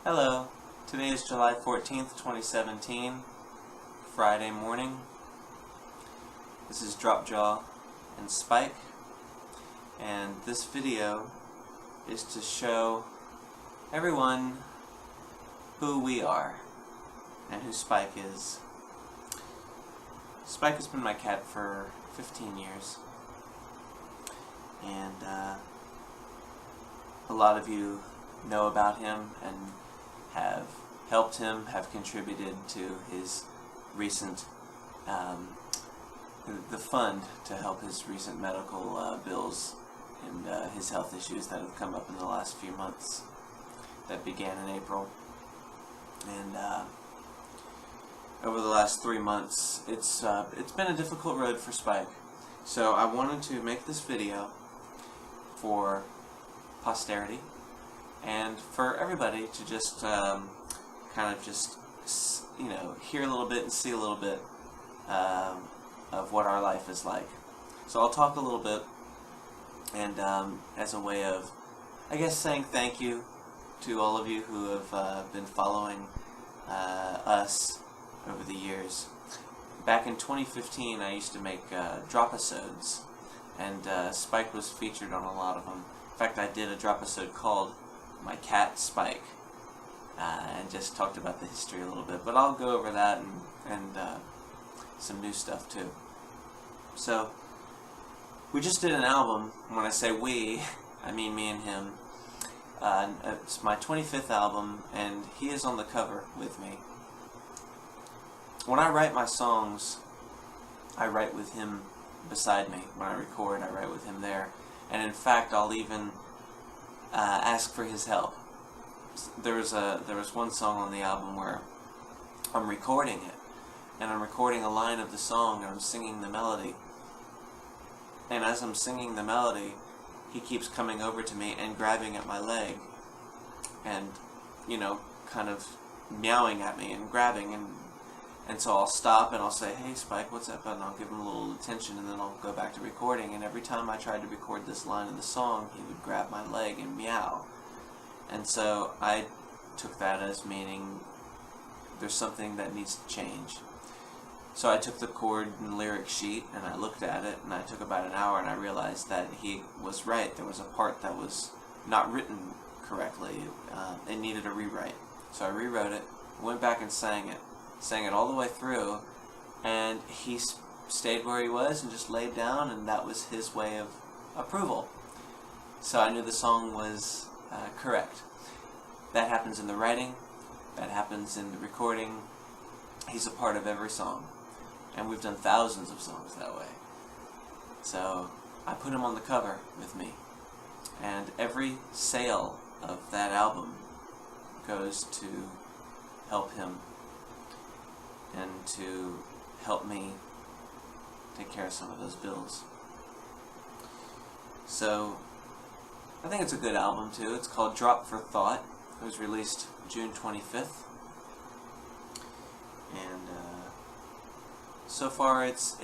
Hello, today is July 14th, 2017, Friday morning. This is Dropjaw and Spike, and this video is to show everyone who we are and who Spike is. Spike has been my cat for 15 years, and a lot of you know about him and have helped him, have contributed to his recent, the fund to help his recent medical bills and his health issues that have come up in the last few months that began in April. And over the last 3 months, it's been a difficult road for Spike. So I wanted to make this video for posterity and for everybody to just kind of just, you know, hear a little bit and see a little bit of what our life is like. So I'll talk a little bit, and as a way of, I guess, saying thank you to all of you who have been following us over the years. Back in 2015, I used to make drop-episodes, and Spike was featured on a lot of them. In fact, I did a drop-episode called My Cat Spike, and just talked about the history a little bit, but I'll go over that and some new stuff too. So we just did an album. When I say we, I mean me and him. It's my 25th album, and he is on the cover with me. When I write my songs, I write with him beside me. When I record, I write with him there, and in fact I'll even ask for his help. There was one song on the album where I'm recording it, and I'm recording a line of the song, and I'm singing the melody. And as I'm singing the melody, he keeps coming over to me and grabbing at my leg, and, you know, kind of meowing at me and grabbing, and so I'll stop and I'll say, "Hey Spike, what's up?" and I'll give him a little attention, and then I'll go back to recording. And every time I tried to record this line in the song, he would grab my leg and meow. And so I took that as meaning there's something that needs to change. So I took the chord and lyric sheet and I looked at it, and I took about an hour, and I realized that he was right. There was a part that was not written correctly. It needed a rewrite. So I rewrote it, went back and sang it all the way through, and he stayed where he was and just laid down, and that was his way of approval. So I knew the song was correct. That happens in the writing, that happens in the recording. He's a part of every song, and we've done thousands of songs that way. So I put him on the cover with me, and every sale of that album goes to help him and to help me take care of some of those bills. So I think it's a good album too. It's called Drop for Thought. It was released June 25th, and so far it's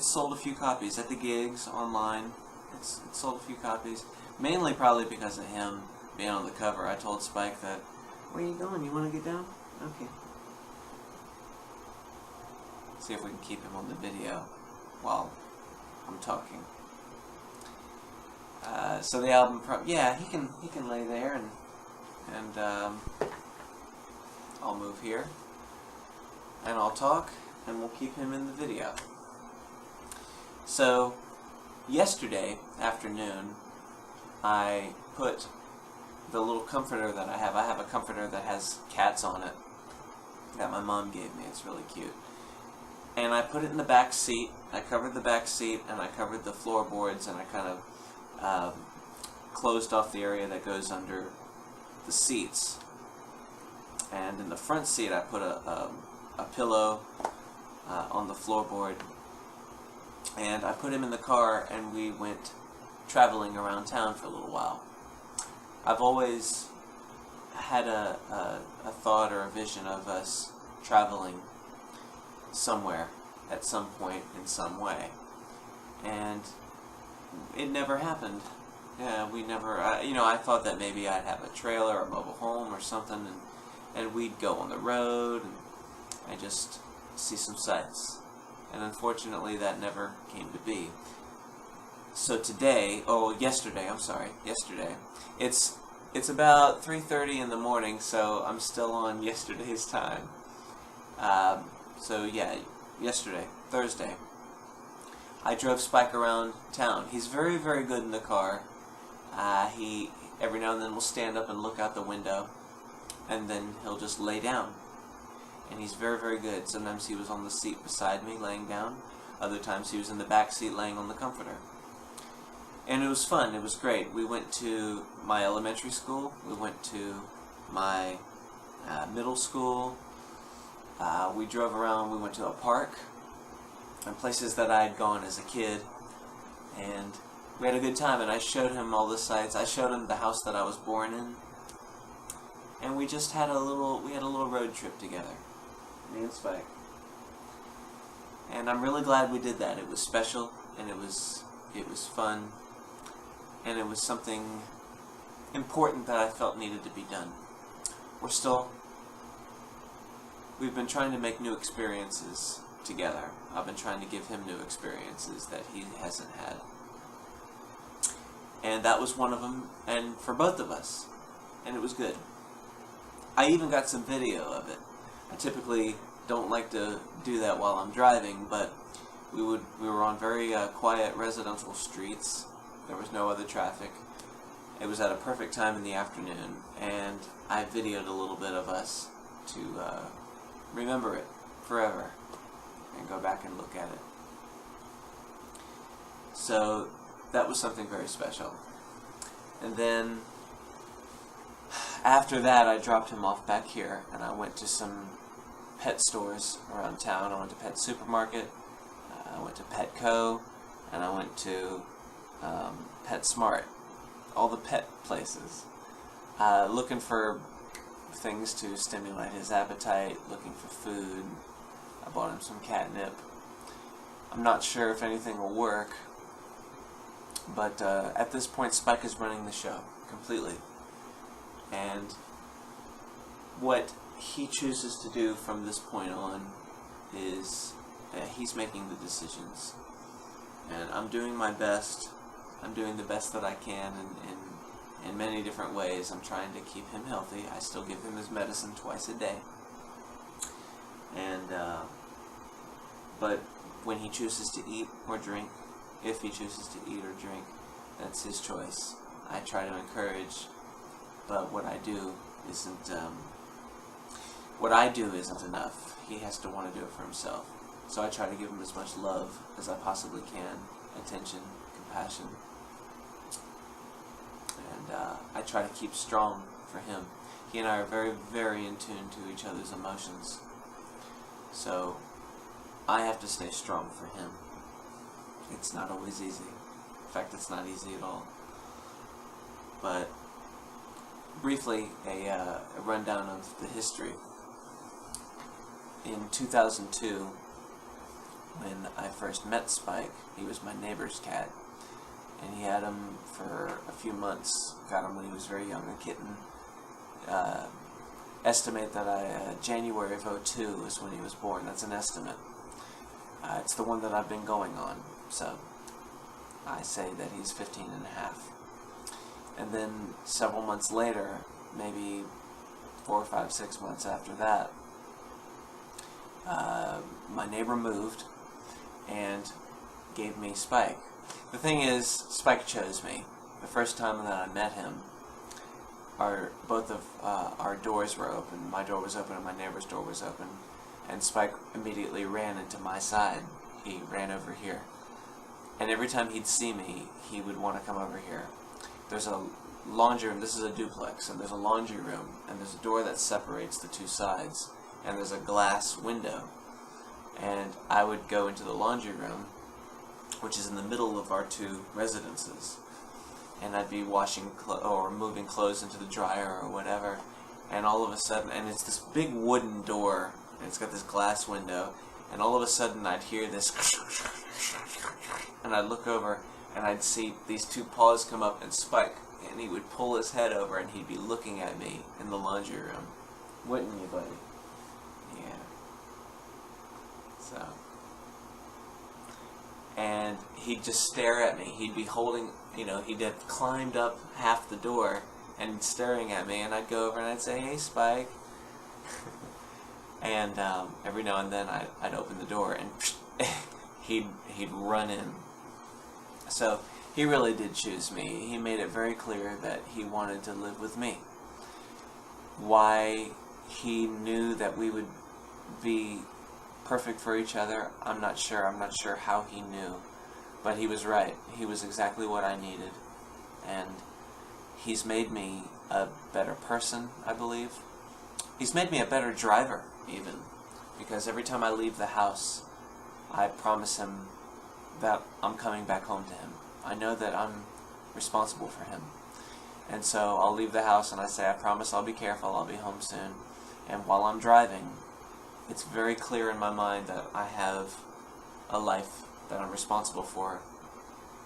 sold a few copies at the gigs, online. It's sold a few copies, mainly probably because of him being on the cover. I told Spike that, "Where are you going? You want to get down? Okay." See if we can keep him on the video while I'm talking. So the album, yeah, he can lay there, and I'll move here, and I'll talk, and we'll keep him in the video. So yesterday afternoon, I put the little comforter that I have a comforter that has cats on it that my mom gave me. It's really cute. And I put it in the back seat. I covered the back seat, and I covered the floorboards, and I kind of closed off the area that goes under the seats. And in the front seat, I put a pillow on the floorboard, and I put him in the car, and we went traveling around town for a little while. I've always had a thought or a vision of us traveling somewhere at some point in some way, and it never happened. Yeah, we never, I thought that maybe I'd have a trailer or a mobile home or something, and we'd go on the road, and I just see some sights. And unfortunately, that never came to be. So yesterday, it's about 3:30 in the morning, so I'm still on yesterday's time. Yesterday, Thursday, I drove Spike around town. He's very, very good in the car. He every now and then will stand up and look out the window, and then he'll just lay down. And he's very, very good. Sometimes he was on the seat beside me, laying down. Other times he was in the back seat, laying on the comforter. And it was fun. It was great. We went to my elementary school. We went to my middle school. We drove around. We went to a park and places that I had gone as a kid. And we had a good time. And I showed him all the sights. I showed him the house that I was born in. And we just had a little road trip together. Me and Spike. And I'm really glad we did that. It was special, and it was fun, and it was something important that I felt needed to be done. We've been trying to make new experiences together. I've been trying to give him new experiences that he hasn't had. And that was one of them, and for both of us. And it was good. I even got some video of it. I typically don't like to do that while I'm driving, but we were on very quiet residential streets. There was no other traffic. It was at a perfect time in the afternoon, and I videoed a little bit of us to remember it forever and go back and look at it. So that was something very special. And then after that, I dropped him off back here, and I went to some pet stores around town. I went to Pet Supermarket, I went to Petco, and I went to PetSmart. All the pet places. Looking for things to stimulate his appetite, looking for food. I bought him some catnip. I'm not sure if anything will work, but at this point, Spike is running the show completely. And what he chooses to do from this point on is he's making the decisions. And I'm doing my best. I'm doing the best that I can in many different ways. I'm trying to keep him healthy. I still give him his medicine twice a day. And but when he chooses to eat or drink, if he chooses to eat or drink, that's his choice. I try to encourage. But what I do isn't enough. He has to want to do it for himself. So I try to give him as much love as I possibly can, attention, compassion, and I try to keep strong for him. He and I are very, very in tune to each other's emotions. So I have to stay strong for him. It's not always easy. In fact, it's not easy at all. But briefly, a rundown of the history. In 2002, when I first met Spike, he was my neighbor's cat, and he had him for a few months. Got him when he was very young, a kitten. Estimate that January of 2002 is when he was born. That's an estimate. It's the one that I've been going on, so I say that he's 15 and a half. And then several months later, maybe 4, 5, 6 months after that, my neighbor moved and gave me Spike. The thing is, Spike chose me. The first time that I met him, both of our doors were open. My door was open and my neighbor's door was open. And Spike immediately ran into my side. He ran over here. And every time he'd see me, he would want to come over here. There's a laundry room. This is a duplex, and there's a laundry room, and there's a door that separates the two sides, and there's a glass window. And I would go into the laundry room, which is in the middle of our two residences, and I'd be washing or moving clothes into the dryer or whatever, and all of a sudden, and it's this big wooden door, and it's got this glass window, and all of a sudden I'd hear this, and I'd look over, and I'd see these two paws come up and Spike, and he would pull his head over and he'd be looking at me in the laundry room. Wouldn't you, buddy? Yeah. So, and he'd just stare at me. He'd be holding, he'd have climbed up half the door and staring at me, and I'd go over and I'd say, "Hey, Spike." And every now and then I'd open the door and he'd run in. So he really did choose me. He made it very clear that he wanted to live with me. Why he knew that we would be perfect for each other, I'm not sure. I'm not sure how he knew. But he was right. He was exactly what I needed. And he's made me a better person, I believe. He's made me a better driver, even. Because every time I leave the house, I promise him that I'm coming back home to him. I know that I'm responsible for him. And so I'll leave the house and I say, "I promise I'll be careful, I'll be home soon." And while I'm driving, it's very clear in my mind that I have a life that I'm responsible for,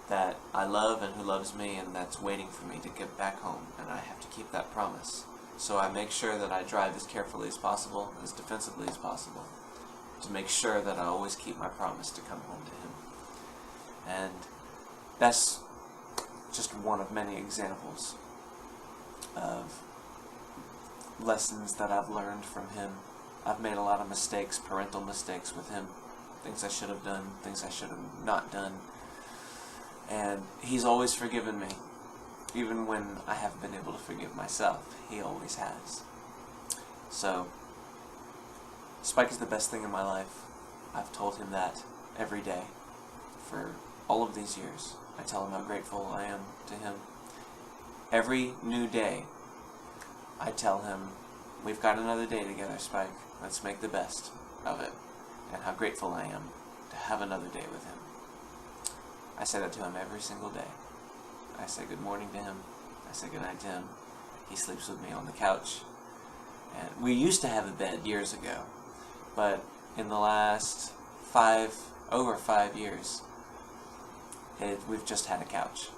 that I love and who loves me, and that's waiting for me to get back home. And I have to keep that promise. So I make sure that I drive as carefully as possible, as defensively as possible, to make sure that I always keep my promise to come home to him. And that's just one of many examples of lessons that I've learned from him. I've made a lot of mistakes, parental mistakes with him, things I should have done, things I should have not done, and he's always forgiven me. Even when I haven't been able to forgive myself, he always has. So, Spike is the best thing in my life. I've told him that every day for all of these years. I tell him how grateful I am to him. Every new day, I tell him, "We've got another day together, Spike. Let's make the best of it." And how grateful I am to have another day with him. I say that to him every single day. I say good morning to him. I say good night to him. He sleeps with me on the couch. And we used to have a bed years ago, but in the last over 5 years, we've just had a couch.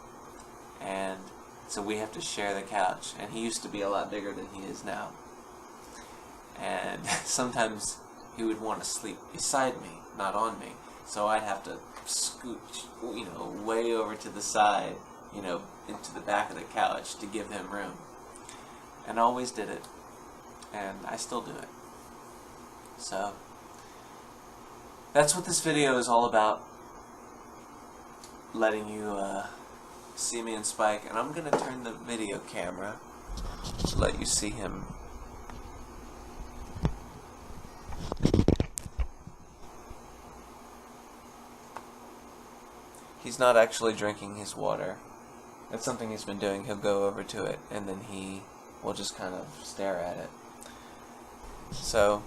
And so we have to share the couch. And he used to be a lot bigger than he is now. And sometimes he would want to sleep beside me, not on me. So I'd have to scooch, way over to the side, into the back of the couch to give him room. And I always did it. And I still do it. So, that's what this video is all about. Letting you see me and Spike. And I'm going to turn the video camera to let you see him. He's not actually drinking his water. That's something he's been doing. He'll go over to it and then he will just kind of stare at it. So,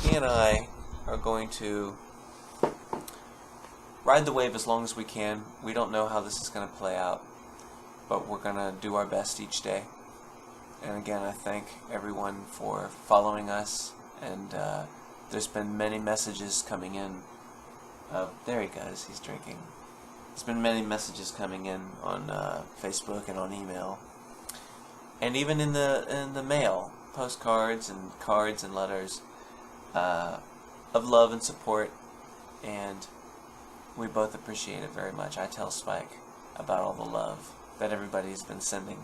he and I are going to ride the wave as long as we can. We don't know how this is going to play out, but we're going to do our best each day. And again, I thank everyone for following us, and there's been many messages coming in. There he goes, he's drinking. There's been many messages coming in on Facebook and on email, and even in the mail, postcards and cards and letters of love and support, and we both appreciate it very much. I tell Spike about all the love that everybody's been sending.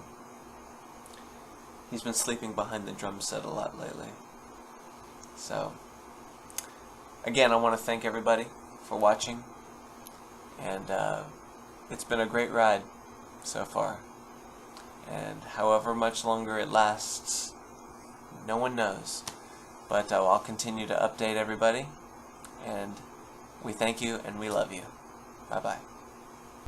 He's been sleeping behind the drum set a lot lately. So, again, I want to thank everybody for watching, and it's been a great ride so far, and however much longer it lasts, no one knows, but I'll continue to update everybody, and we thank you and we love you. Bye bye.